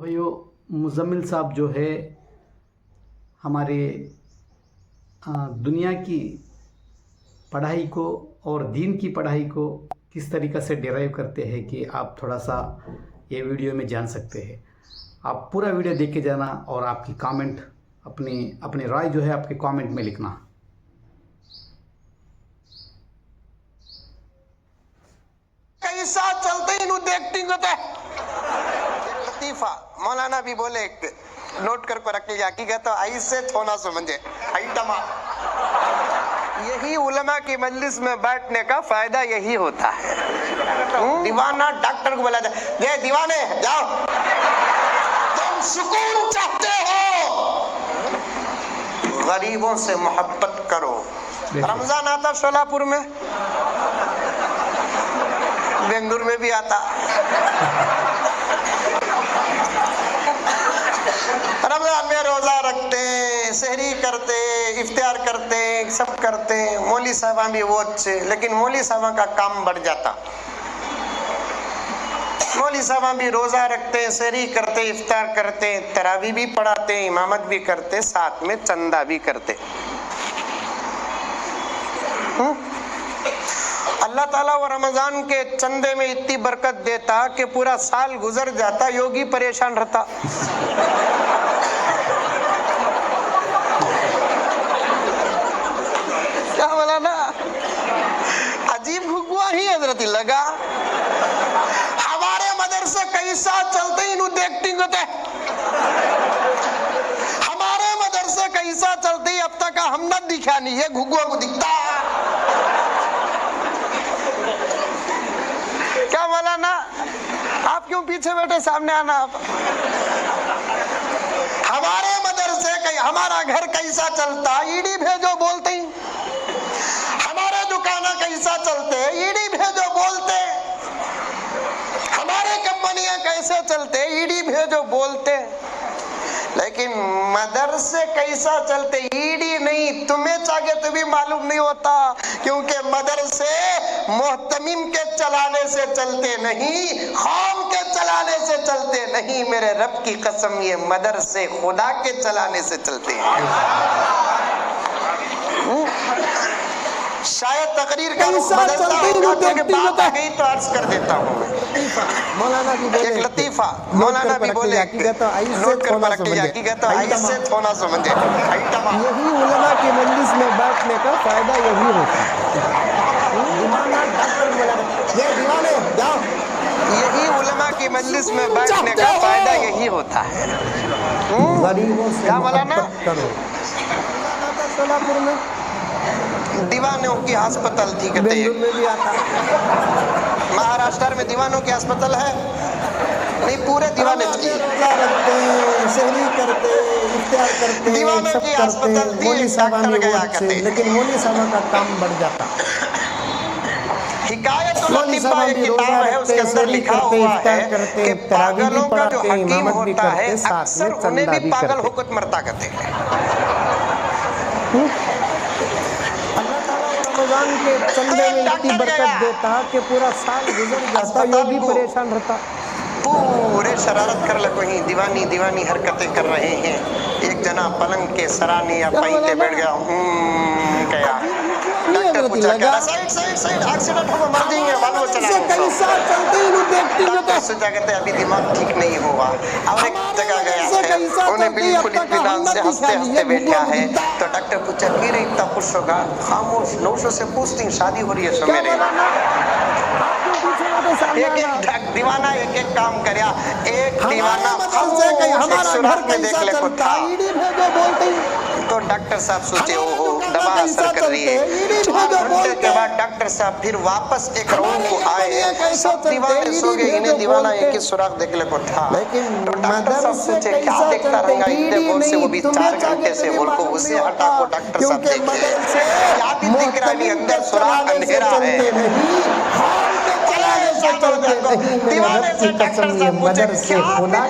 भाइयों, मुज़म्मिल साहब जो है हमारे दुनिया की पढ़ाई को और दीन की पढ़ाई को किस तरीक़े से डिराइव करते हैं कि आप थोड़ा सा ये वीडियो में जान सकते हैं। आप पूरा वीडियो देख के जाना और आपकी कमेंट अपनी राय जो है आपके कमेंट में लिखना। कैसा चलते ही एक्टिंग होता है लतीफा मौलाना भी बोले नोट कर रख लिया कि तो ऐसे छोना समझे आइटमा। यही उलमा की मजलिस में बैठने का फायदा यही होता है। दीवाना डॉक्टर को बोला जाए, ये दीवाने जाओ, तुम सुकून चाहते हो, गरीबों से मोहब्बत करो। रमजान आता शोलापुर में, बेंगलुरु में भी आता। रमजान में रोजा रखते, सहरी करते, इफ्तार करते, सब करते। मौली साहबा भी वो अच्छे, लेकिन मौली साहबा का काम बढ़ जाता। मौली साहबा भी रोजा रखते, सहरी करते, इफ्तार करते, तरावी भी पढ़ाते, इमामत भी करते, साथ में चंदा भी करते। अल्लाह ताला वो रमजान के चंदे में इतनी बरकत देता कि पूरा साल गुजर जाता, योगी परेशान रहता। क्या बोला ना, अजीब हुआ ही हजरत लगा। हमारे मदरसे कैसा चलते ही एक्टिंग होते, हमारे मदरसे कैसा चलते ही अब तक हम न दिखा नहीं है, घुगुआ को दिखता। क्या बोला ना, आप क्यों पीछे बैठे, सामने आना आप। हमारे मदरसे हमारा घर कैसा चलता, ईडी भेजो बोलते ही। हमारे दुकाना कैसा चलते, ईडी भेजो बोलते। हमारे कंपनियां कैसे चलते, ईडी भेजो बोलते। लेकिन मदरसे कैसा चलते, ईडी नहीं, तुम्हें चाहे तो भी मालूम नहीं होता, क्योंकि मदरसे मोहतमिम के चलाने से चलते नहीं, खाम के चलाने से चलते नहीं। मेरे रब की कसम, ये मदरसे खुदा के चलाने से चलते हैं। शायद तकरीर का रुख बदलता होगा, क्योंकि बात आ गई तो अर्ज कर देता हूँ मैं। मौलाना भी बोले, एक लतीफा मौलाना भी बोले, नोट कर पर रख लिया कि तो ऐसे छोना समझे आइटमा। यही उलमा की मजलिस में बैठने का फायदा यही होता है। ये दीवाने जाओ, यही उलमा की मजलिस में बैठने का फायदा यही होता है। गरीबों से क्या मौलाना करो। सोलापुर में दीवानों की अस्पताल थी, कहते बेंगलुरु में भी आता। महाराष्ट्र में दीवानों की अस्पताल है नहीं, पूरे दीवाने की सहरी करते, इफ्तार करते, दीवानों सब की करते। अस्पताल थी, मौली साहबा डॉक्टर भी गया वो अच्छे, करते। लेकिन मौली साहबा का काम बढ़ जाता। हिकायत मौली लतीफा साहबा एक भी किताब है, उसके अंदर लिखा हुआ है कि पागलों का जो हकीम होता है, अक्सर उन्हें भी पागल होकर मरता करते हैं। रमजान के चंदे में इतनी बरकत देता कि पूरा साल गुजर जाता, योगी परेशान रहता। पूरे शरारत कर लग वहीं दीवानी दीवानी हरकतें कर रहे हैं। एक जना पलंग के सराने या पाइते बैठ गया, क्या डॉक्टर पूछा, क्या साइड साइड साइड एक्सीडेंट होगा, मर जाएंगे, मालूम चला। डॉक्टर सोचा कहते अभी दिमाग ठीक नहीं हुआ। और एक जगह गया है, उन्हें बिल्कुल इत्मीनान से हंसते हंसते बैठा है। तो डॉक्टर पूछा कि रे इतना खुश होगा, खामोश नौशों से पूछती शादी हो रही है सो मेरे। एक एक दीवाना एक एक काम करया, एक दीवाना सुराख में देख ले को था। तो डॉक्टर साहब सोचे ओहो दवा असर कर रही है। 4 घंटे के बाद डॉक्टर साहब फिर वापस एक रूम को आए, सब दीवाने सो गए, इन्हें दीवाना एक ही सुराख देख ले को था। तो डॉक्टर साहब सोचे क्या देखता रहेगा इतने बोल से, वो भी 4 घंटे से बोल को उसे हटा को डॉक्टर साहब देखे क्या भी दिख रहा है, अंदर सुराख अंधेरा है। दीवाने से डॉक्टर साहब पूछे क्या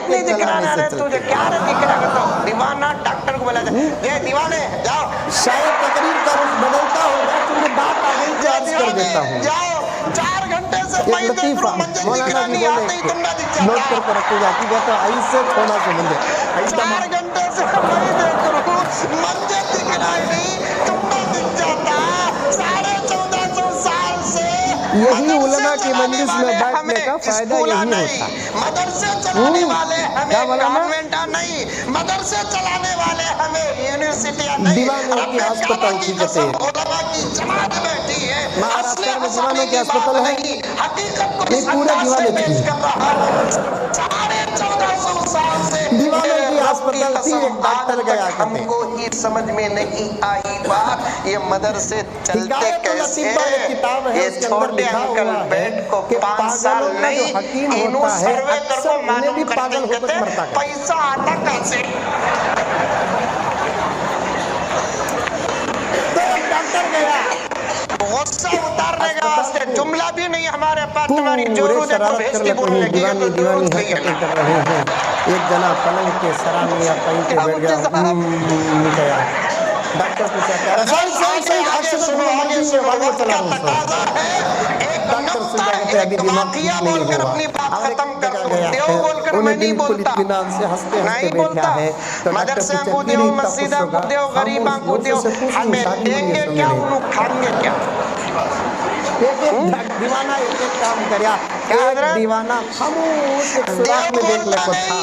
नहीं दिख रहा है तुझे, क्या दिख रहा है। तो दीवाना डॉक्टर को बोला जाए, ये दीवाने जाओ, शायद तकरीर का रुख बदलता होगा, क्योंकि बात आ गई तो अर्ज कर देता हूँ। जाओ 4 घंटे से मैं एक देख रहा लतीफा हूं मंजिल मौलाना दिखना जी नहीं बोले, आते ही तुम ना दिख नोट जाता। करके रखूंगा कि बेटा ऐसे थोड़ा सा मंदिर ऐसा 4 घंटे से मैं देख रहा हूं मंजिल दिखना ही नहीं तुम ना दिख जाता। 1450 साल से यही मदरसे उलमा की चलाने मजलिस में वाले बैठने हमें का फायदा स्कूला यही नहीं, होता है। मदरसे चलाने वाले हमें क्या बोला ना? कॉन्वेंटा नहीं, मदरसे चलाने वाले हमें यूनिवर्सिटियां नहीं। दीवानों की रब्बे अस्पताल काबा की की कसम कहते हैं। उलमा की जमात बैठी है। महाराष्ट्र में असले दीवानों की की बात अस्पताल है? नहीं, हकीकत को नहीं, इस पूरे अंदाज से दीवाने पेश थी। कर रहा हूं। 1450 साल से दीवानों मेरे की रब अस्पताल थी, कसम एक डॉक्टर आज गया तक करते। हमको ही समझ में नहीं आई बात ये मदरसे चलते हिकायतुल कैसे। अतिब्बा एक किताब है, ये उसके अंदर छोटे लिखा अंकल हुआ है बेड को कि 5 साल पागलों का जो नहीं हकीम इन्हों होता है, सर्वे कर अक्सर को उन्हें मालूम भी करते पागल ही होकर कहते मरता है। पैसा आता कैसे। तो एक डॉक्टर गया, गुस्सा उतारने का वास्ते अस्पताल को जुमला भी नहीं हमारे पास। तुम्हारी पूरे जोरू देखो शरारत कर भेजती लेते बोलने हैं, की, ये दीवानी तो दीवानी जरूरत नहीं है हरकतें ना। कर रहे हैं। एक जना पलंग के सराहनीय पैंते क्या बैठ गया, मुफ्ती साहब? गया डॉक्टर पूछा क्या रहा? सही एक्सीडेंट हुआ, मर गई, वाले चला रहा हूं सर। डॉक्टर से क्या कहते हैं, अभी दिमाग ठीक नहीं हुआ। अपनी बात हमने खत्म कर जगह दूं। गया देव है, बोलकर मैं उन्हें नहीं बिल्कुल बोलता, इत्मीनान से हंसते हंसते नहीं बैठा बोलता। है। तो डॉक्टर मदरसे पूछा को क्यों देव, इतना खुश मस्जिदा को होगा? देव, गरीबा को देव, से पूछ हमें शादी के लिए देंगे समय क्या नहीं। उन्हें खाएंगे क्या। एक दीवाना एक एक काम करया। क्या एक हजरत? दीवाना खामोश एक सुराख में देख ले को था।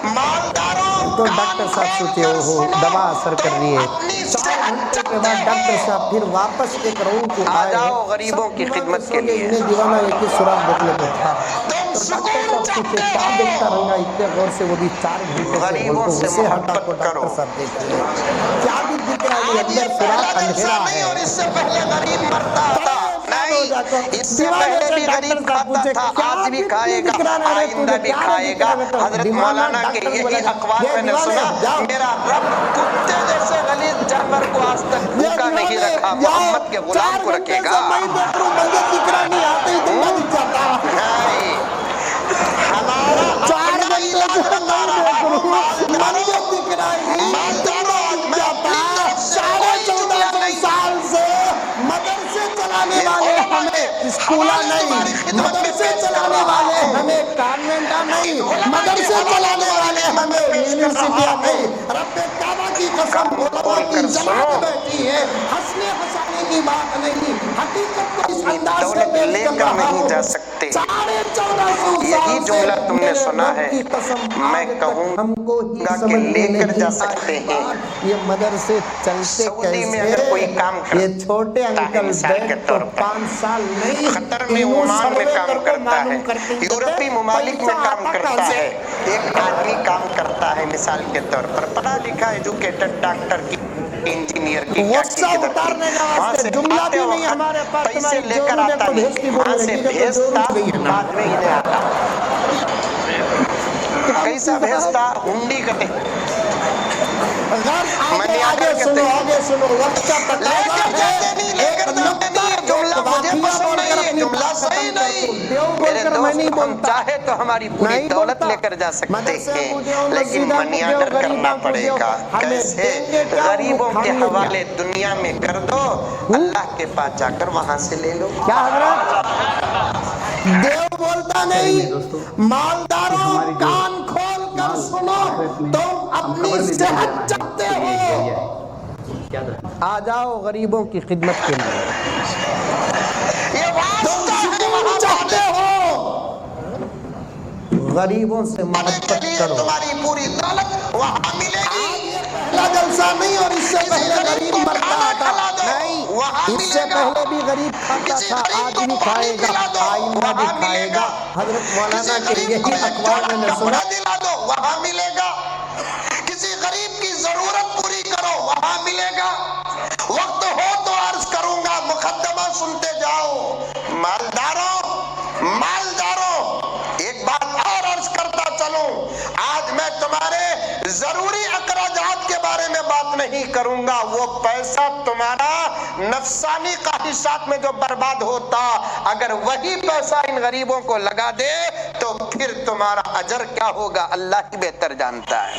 मालदारों तो डॉक्टर साहब सोचे ओहो दवा असर कर रही है। 4 घंटे के बाद डॉक्टर साहब फिर वापस एक रूम को आ आए। जाओ गरीबों की खिदमत के लिए। इन्हें दीवाना एक ही सुराख देखने को था। तो डॉक्टर साहब पूछे क्या देखता रहूंगा इतने गौर से, वो भी 4 घंटे से गरीबों बोलते से उसे हटा मोहब्बत को करो। डॉक्टर साहब देख रहे हैं। क्या भी दिख रहा है, आज ये अंदर सुराख पहला जलसा अंधेरा नहीं है। और इससे पहले गरीब मरता था नहीं, इससे पहले भी गरीब खाता था, आज भी खाएगा, आइंदा भी खाएगा। हजरत मौलाना के यही अखबार मैंने सुना, मेरा रब कुत्ते जैसे गलीज जानवर को आज तक भूखा नहीं रखा, मोहम्मद के गुलाम को रखेगा नहीं। हमारा 4 घंटे से बता रहा हूँ, मालदारों मैं अपनी तरफ से कोई चुगलियां नहीं। साल से मदरसे चलाने वाले हमें स्कूला नहीं, मदरसे चलाने वाले हमें कॉन्वेंटा नहीं, मदरसे चलाने वाले हमें यूनिवर्सिटियां नहीं। रब्बे काबा की कसम उलमा की जमात बैठी है, हंसने हंसाने की बात नहीं, हकीकत को इस अंदाज से दौलत पेश कर लेकर रहा नहीं हूं। जा सकते। 1450 यही जुमला तुमने सुना है, मैं हमको कहूंगा ही कि समझ में लेकर नहीं जा सकते आई हैं। बात। ये मदरसे चलते सऊदी में अगर कोई काम कैसे? ये छोटे करता है अंकल मिसाल के बैठ तौर तो पर, 5 साल नहीं, कतर में, इन्हों ओमान में सर्वे काम करके करता है, मालूम करते हैं, यूरोपीय ममालिक में पैसा काम आता करता कहाँ से? है। एक आदमी काम करता है मिसाल के तौर पर, पढ़ा लिखा एजुकेटेड डॉक्टर की, इंजीनियर की, क्या की, गुस्सा किधर उतारने का की, वहां वास्ते से जुमला आते भी नहीं वक्त हमारे पास। पैसे तुम्हारी लेकर जोरू आता को नहीं, भेजती वहां बोलने से की, तो भेजता जोरू गई है ना। बाद में इन्हें आता। कैसा भेजता? हुंडी कटे आगे सुनो वक्त का तकाजा है। लेकर जाते नहीं है, जुमला मुझे पसंद नहीं है, जुमला सही नहीं। मेरे दोस्त हम चाहे तो हमारी पूरी दौलत लेकर जा सकते हैं, लेकिन मनी ऑर्डर करना पड़ेगा। कैसे? गरीबों के हवाले दुनिया में कर दो, अल्लाह के पास जाकर वहां से ले लो। क्या हजरत? देव बोलता नहीं, मालदारों कान खोल कर सुनो, तुम अपनी सेहत चाहते हो, आ जाओ गरीबों की खिदमत के लिए। तुम सुकून चाहते हो, गरीबों से मोहब्बत करो। तुम्हारी पूरी दौलत वहां मिलेगी। पहला जलसा नहीं, और इससे पहले गरीब मरता था नहीं, इससे पहले भी गरीब खाता था, आज भी खाएगा, आइंदा भी खाएगा। हजरत मौलाना के यही अखबार में सुना, दिला दो वहां मिलेगा। किसी गरीब की जरूरत पूरी करो वहां मिलेगा। वक्त हो तो अर्ज करूंगा, मुकद्दमा सुनते जाओ। मालदारों एक बात और अर्ज करता चलूं, आज मैं तुम्हारे जरूरी अखराजात के बारे में बात नहीं करूंगा। वो पैसा तुम्हारा नफसानी ख्वाहिशात में जो बर्बाद होता, अगर वही पैसा इन गरीबों को लगा दे तो फिर तुम्हारा अजर क्या होगा अल्लाह ही बेहतर जानता है।